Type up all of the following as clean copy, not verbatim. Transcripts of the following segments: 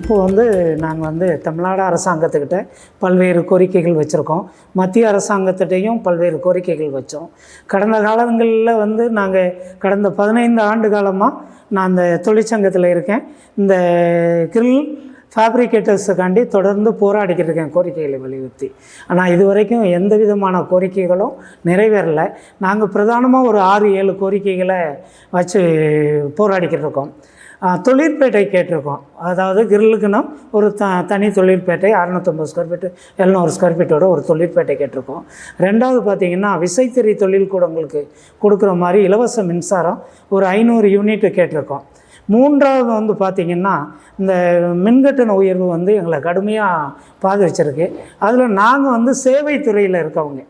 இப்போது நாங்கள் தமிழ்நாடு அரசாங்கத்துக்கிட்ட பல்வேறு கோரிக்கைகள் வச்சுருக்கோம். மத்திய அரசாங்கத்திட்டையும் பல்வேறு கோரிக்கைகள் வச்சோம். கடந்த காலங்களில் நாங்கள் கடந்த 15 ஆண்டு காலமாக நான் அந்த தொழிற்சங்கத்தில் இருக்கேன். இந்த கிரில் ஃபேப்ரிகேட்டர்ஸுக்காண்டி தொடர்ந்து போராடிக்கிட்டு இருக்கேன் கோரிக்கைகளை வலியுறுத்தி. ஆனால் இது வரைக்கும் எந்த விதமான கோரிக்கைகளும் நிறைவேறலை. நாங்கள் பிரதானமாக ஒரு 6-7 கோரிக்கைகளை வச்சு போராடிக்கிட்டு இருக்கோம். தொழிற்பேட்டை கேட்டிருக்கோம். அதாவது கிரில்லுக்குன்னா ஒரு தனி தொழிற்பேட்டை 650 ஸ்கொயர் ஃபீட்டு 700 ஸ்கொயர் ஃபீட்டோட ஒரு தொழிற்பேட்டை கேட்டிருக்கோம். ரெண்டாவது பார்த்திங்கன்னா விசைத்தறி தொழில் கூடங்களுக்கு கொடுக்குற மாதிரி இலவச மின்சாரம் ஒரு 500 யூனிட்டு கேட்டிருக்கோம். மூன்றாவது பார்த்திங்கன்னா இந்த மின்கட்டண உயர்வு எங்களை கடுமையாக பாதிச்சிருக்கு. அதில் நாங்கள் சேவை துறையில் இருக்கவங்க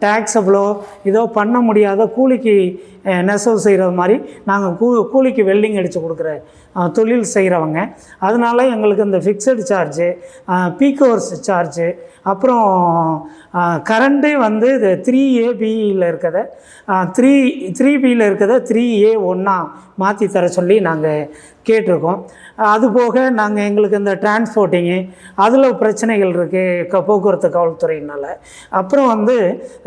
டேக்ஸபிளோ இதோ பண்ண முடியாத கூலிக்கு நெசவு செய்கிற மாதிரி நாங்கள் கூலிக்கு வெல்டிங் அடித்து கொடுக்குற தொழில் செய்கிறவங்க. அதனால எங்களுக்கு இந்த fixed charge, peak hours charge, அப்புறம் கரண்ட்டே இது 3ABயில் இருக்கிறத 3Bயில் இருக்கிறத 3A1 மாற்றி தர சொல்லி நாங்கள் கேட்டிருக்கோம். அதுபோக நாங்கள் எங்களுக்கு இந்த டிரான்ஸ்போர்ட்டிங்கு அதில் பிரச்சனைகள் இருக்குது போக்குவரத்து காவல்துறையினால். அப்புறம்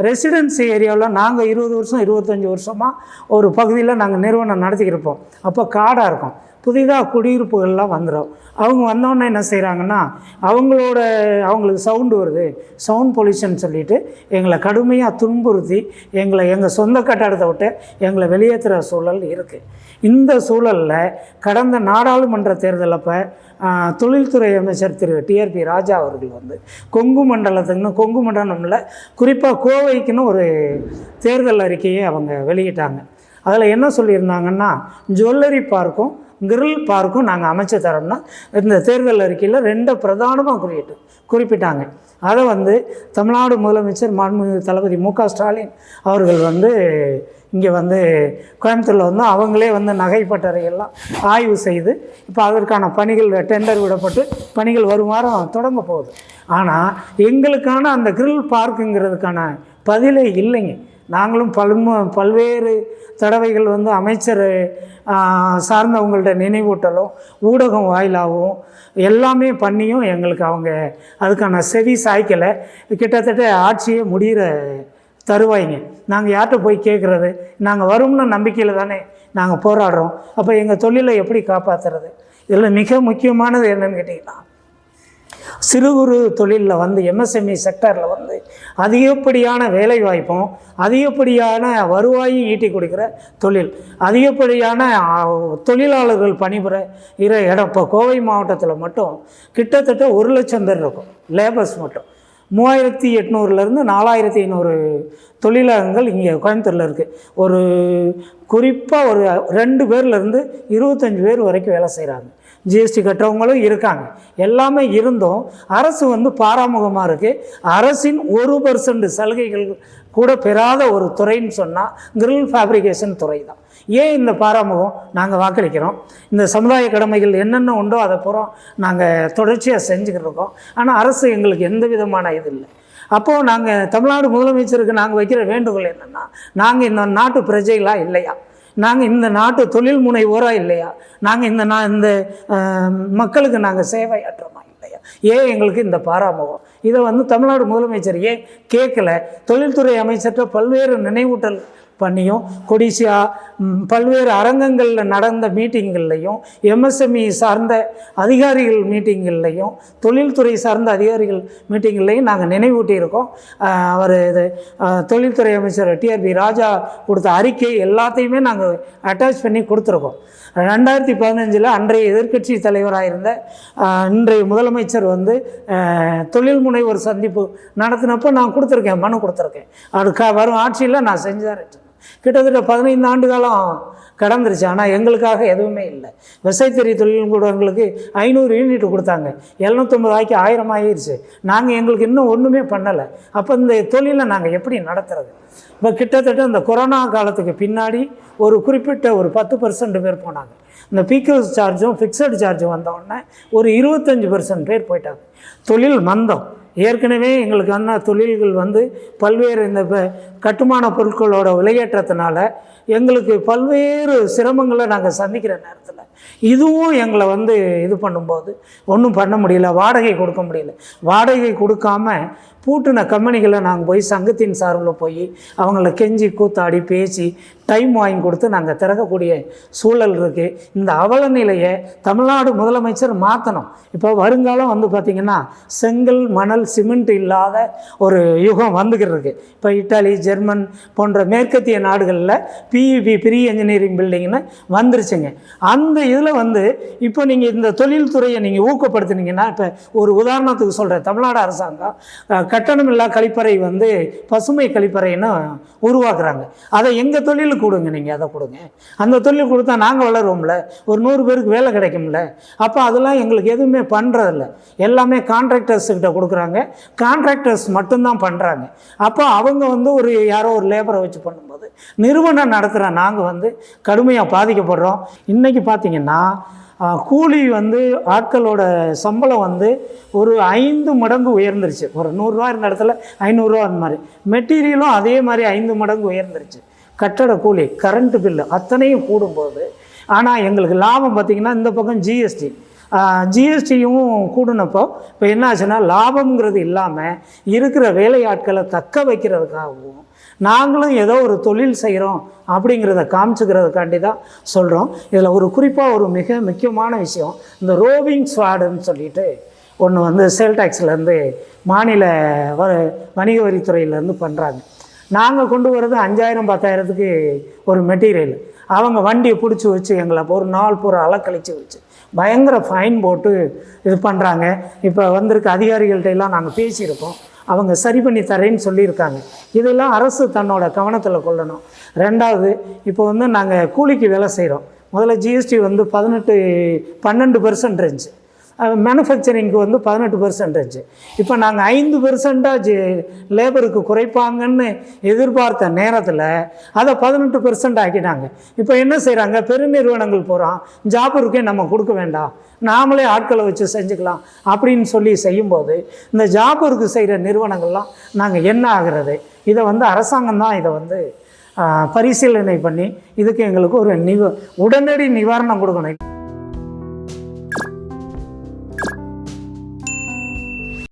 ரெசிடென்சி ஏரியாவில் நாங்கள் 20 வருஷம் 25 வருஷமாக ஒரு பகுதியில் நாங்கள் நிறுவனம் நடத்திக்கிருப்போம். அப்போ காடாக இருக்கும். புதிதாக குடியிருப்புகள்லாம் வந்துடும். அவங்க வந்தோடனே என்ன செய்கிறாங்கன்னா அவங்களுக்கு சவுண்டு வருது, சவுண்ட் பொல்யூஷன் சொல்லிவிட்டு எங்களை கடுமையாக துன்புறுத்தி எங்கள் சொந்த கட்டடத்தை விட்டு எங்களை வெளியேற்றுற சூழல் இருக்குது. இந்த சூழலில் கடந்த நாடாளுமன்ற தேர்தல் அப்போ தொழில்துறை அமைச்சர் திரு TRP ராஜா அவர்கள் கொங்கு மண்டலம்ல குறிப்பாக கோவைக்குன்னு ஒரு தேர்தல் அறிக்கையை அவங்க வெளியிட்டாங்க. அதில் என்ன சொல்லியிருந்தாங்கன்னா ஜுவல்லரி பார்க்கும் கிரில் பார்க்கும் நாங்கள் அமைச்சு தரோம்னா இந்த தேர்தல் அறிக்கையில் 2 பிரதானமாக குறிப்பிட்டாங்க. அதை தமிழ்நாடு முதலமைச்சர் மாண்புமிகு தளபதி மு.க. ஸ்டாலின் அவர்கள் இங்கே கோயம்புத்தூரில் அவங்களே நகைப்பட்டறையெல்லாம் ஆய்வு செய்து இப்போ அதற்கான பணிகள் டெண்டர் விடப்பட்டு பணிகள் வரும் வாரம் தொடங்க போகுது. ஆனால் எங்களுக்கான அந்த கிரில் பார்க்குங்கிறதுக்கான பதிலே இல்லைங்க. நாங்களும் பல்வேறு தடவைகள் அமைச்சர் சார்ந்தவங்கள்ட்ட நினைவூட்டலும் ஊடகம் வாயிலாகவும் எல்லாமே பண்ணியும் எங்களுக்கு அவங்க அதுக்கான செவி சாய்க்கலை. கிட்டத்தட்ட ஆட்சியே முடிகிற தருவாய்ங்க. நாங்கள் யார்கிட்ட போய் கேட்குறது? நாங்கள் வரும்னு நம்பிக்கையில் தானே நாங்கள் போராடுறோம். அப்போ எங்கள் தொழிலை எப்படி காப்பாற்றுறது? இதில் மிக முக்கியமானது என்னன்னு கேட்டிங்கன்னா சிறு குறு தொழிலில் MSME செக்டரில் அதிகப்படியான வேலை வாய்ப்பும் அதிகப்படியான வருவாயும் ஈட்டி கொடுக்குற தொழில், அதிகப்படியான தொழிலாளர்கள் பணிபுர இடம். இப்போ கோவை மாவட்டத்தில் மட்டும் கிட்டத்தட்ட 1 லட்சம் பேர் இருக்கும் லேபர்ஸ் மட்டும். 3800லேருந்து 4500 தொழிலகங்கள் இங்கே கோயம்புத்தூரில் இருக்குது. ஒரு குறிப்பாக ஒரு 2 பேர்லேருந்து 25 பேர் வரைக்கும் வேலை செய்கிறாங்க. GST கட்டுறவங்களும் இருக்காங்க. எல்லாமே இருந்தும் அரசு பாராமுகமாக இருக்குது. அரசின் 1% சலுகைகள் கூட பெறாத ஒரு துறைன்னு சொன்னால் கிரில் ஃபேப்ரிகேஷன் துறை தான். ஏன் இந்த பாராமுகம்? நாங்கள் வாக்களிக்கிறோம். இந்த சமுதாய கடமைகள் என்னென்ன உண்டோ அதை பூரா நாங்கள் தொடர்ச்சியாக செஞ்சுக்கிட்டு இருக்கோம். ஆனால் அரசு எங்களுக்கு எந்த விதமான இது இல்லை. அப்போது நாங்கள் தமிழ்நாடு முதலமைச்சருக்கு நாங்கள் வைக்கிற வேண்டுகோள் என்னென்னா, நாங்கள் இந்த நாட்டு பிரஜைகளாக இல்லையா? நாங்கள் இந்த நாட்டு தொழில் முனைவோராக இல்லையா? நாங்கள் இந்த மக்களுக்கு நாங்கள் சேவையாற்றோமா இல்லையா? ஏன் எங்களுக்கு இந்த பாராமுகம்? இதை தமிழ்நாடு முதலமைச்சர் ஏன் கேட்கல? தொழில்துறை அமைச்சர்கிட்ட பல்வேறு நினைவூட்டல் பண்ணியும் கொடிசியா பல்வேறு அரங்கங்களில் நடந்த மீட்டிங்கள்லையும் MSME சார்ந்த அதிகாரிகள் மீட்டிங்கள்லையும் தொழில்துறை சார்ந்த அதிகாரிகள் மீட்டிங்கள்லையும் நாங்கள் நினைவூட்டியிருக்கோம். அவர் தொழில்துறை அமைச்சர் TRP ராஜா கொடுத்த அறிக்கை எல்லாத்தையுமே நாங்கள் அட்டாச் பண்ணி கொடுத்துருக்கோம். 2015 அன்றைய எதிர்க்கட்சி தலைவராக இருந்த இன்றைய முதலமைச்சர் தொழில் முனைவோர் சந்திப்பு நடத்தினப்போ நான் கொடுத்துருக்கேன், மனு கொடுத்துருக்கேன். அதுக்கு வரும் ஆட்சியில் நான் செஞ்சார். கிட்டத்தட்ட 15 ஆண்டு காலம் கடந்துருச்சு. ஆனால் எங்களுக்காக எதுவுமே இல்லை. விசைத்தறி தொழில்கூடங்களுக்கு 500 யூனிட் கொடுத்தாங்க. 750 ஆக்கி 1000 ஆகிடுச்சு. நாங்கள் எங்களுக்கு இன்னும் ஒன்றுமே பண்ணலை. அப்போ இந்த தொழிலை நாங்கள் எப்படி நடத்துறது? இப்போ கிட்டத்தட்ட இந்த கொரோனா காலத்துக்கு பின்னாடி ஒரு குறிப்பிட்ட ஒரு 10% பேர் போனாங்க. இந்த பீக்கர்ஸ் சார்ஜும் ஃபிக்ஸட் சார்ஜும் வந்தோடனே ஒரு 25% பேர் போயிட்டாங்க. தொழில் மந்தம். ஏற்கனவே எங்களுக்கு தொழில்கள் பல்வேறு இந்த கட்டுமான பொருட்களோட விலையேற்றத்தினால எங்களுக்கு பல்வேறு சிரமங்களை நாங்கள் சந்திக்கிற நேரத்தில் இதுவும் எங்களை வந்து இது பண்ணும்போது ஒன்றும் பண்ண முடியல, வாடகை கொடுக்க முடியல. வாடகை கொடுக்காம பூட்டின கம்பெனிகளை நாங்கள் போய் சங்கத்தின் சார்பில் போய் அவங்கள கெஞ்சி கூத்தாடி பேசி டைம் வாங்கி கொடுத்து நாங்கள் திறக்கக்கூடிய சூழல் இருக்குது. இந்த அவல நிலையை தமிழ்நாடு முதலமைச்சர் மாற்றணும். இப்போ வருங்காலம் வந்து பார்த்திங்கன்னா செங்கல் மணல் சிமெண்ட் இல்லாத ஒரு யுகம் வந்துக்கிட்டு இருக்குது. இப்போ இட்டாலி ஜெர்மன் போன்ற மேற்கத்திய நாடுகளில் பிஇபி ப்ரீ என்ஜினியரிங் பில்டிங்னு வந்துருச்சுங்க. அந்த இதில் வந்து இப்போ நீங்கள் இந்த தொழில்துறையை நீங்கள் ஊக்கப்படுத்தினீங்கன்னா, இப்போ ஒரு உதாரணத்துக்கு சொல்கிறேன், தமிழ்நாடு அரசாங்கம் கட்டணமில்லா கழிப்பறை வந்து பசுமை கழிப்பறைன்னு உருவாக்குறாங்க. அதை எங்கள் தொழிலுக்கு கொடுங்க, நீங்கள் அதை கொடுங்க. அந்த தொழில் கொடுத்தா நாங்கள் வளருவோம்ல, ஒரு 100 பேருக்கு வேலை கிடைக்கும்ல. அப்போ அதெல்லாம் எங்களுக்கு எதுவுமே பண்ணுறதில்ல, எல்லாமே கான்ட்ராக்டர்ஸ்கிட்ட கொடுக்குறாங்க. கான்ட்ராக்டர்ஸ் மட்டும்தான் பண்ணுறாங்க. அப்போ அவங்க வந்து யாரோ ஒரு லேபரை வச்சு பண்ணும்போது நிறுவனம் நடத்துகிற நாங்கள் வந்து கடுமையாக பாதிக்கப்படுறோம். இன்றைக்கி பார்த்திங்கன்னா கூலி வந்து ஆட்களோட சம்பளம் வந்து ஒரு 5 மடங்கு உயர்ந்துருச்சு. ஒரு 100 ரூபா இருந்த இடத்துல 500 ரூபா அந்த மாதிரி. மெட்டீரியலும் அதே மாதிரி 5 மடங்கு உயர்ந்துருச்சு. கட்டட கூலி, கரண்ட்டு பில்லு அத்தனையும் கூடும்போது, ஆனால் எங்களுக்கு லாபம் பார்த்திங்கன்னா இந்த பக்கம் ஜிஎஸ்டியும் கூடுனப்போ இப்போ என்ன ஆச்சுன்னா, லாபம்ங்கிறது இல்லாமல் இருக்கிற வேலையாட்களை தக்க வைக்கிறதுக்காகவும் நாங்களும் ஏதோ ஒரு தொழில் செய்கிறோம் அப்படிங்கிறத காமிச்சுக்கிறதுக்காண்டி தான் சொல்கிறோம். இதில் ஒரு குறிப்பாக ஒரு மிக முக்கியமான விஷயம், இந்த ரோவிங் ஸ்வாடுன்னு சொல்லிட்டு ஒன்று வந்து சேல் டேக்ஸ்லேருந்து மாநில வணிக வரித்துறையிலேருந்து பண்ணுறாங்க. நாங்கள் கொண்டு வர்றது 5000 10,000க்கு ஒரு மெட்டீரியல். அவங்க வண்டியை பிடிச்சி வச்சு எங்களை ஒரு நாள் பூரா அலக்கழித்து வச்சு பயங்கர ஃபைன் போட்டு இது பண்ணுறாங்க. இப்போ வந்திருக்க அதிகாரிகள்கிட்டெல்லாம் நாங்கள் பேசியிருக்கோம், அவங்க சரி பண்ணி தரேன்னு சொல்லியிருக்காங்க. இதெல்லாம் அரசு தன்னோட கவனத்தில் கொள்ளணும். ரெண்டாவது, இப்போ வந்து நாங்கள் கூலிக்கு வேலை செய்கிறோம். முதல்ல ஜிஎஸ்டி வந்து 12% இருந்துச்சு, மேனுஃபேக்சரிங்க்கு வந்து 18% இருந்துச்சு. இப்போ நாங்கள் 5% லேபருக்கு குறைப்பாங்கன்னு எதிர்பார்த்த நேரத்தில் அதை 18% ஆக்கிட்டாங்க. இப்போ என்ன செய்கிறாங்க, பெருநிறுவனங்கள் போகிறோம், ஜாபருக்கே நம்ம கொடுக்க வேண்டாம், நாமளே ஆட்களை வச்சு செஞ்சுக்கலாம் அப்படின்னு சொல்லி செய்யும்போது இந்த ஜாபருக்கு செய்கிற நிறுவனங்கள்லாம் நாங்கள் என்ன ஆகிறது? இதை வந்து அரசாங்கம் தான் இதை வந்து பரிசீலனை பண்ணி இதுக்கு எங்களுக்கு ஒரு உடனடி நிவாரணம் கொடுக்கணும்.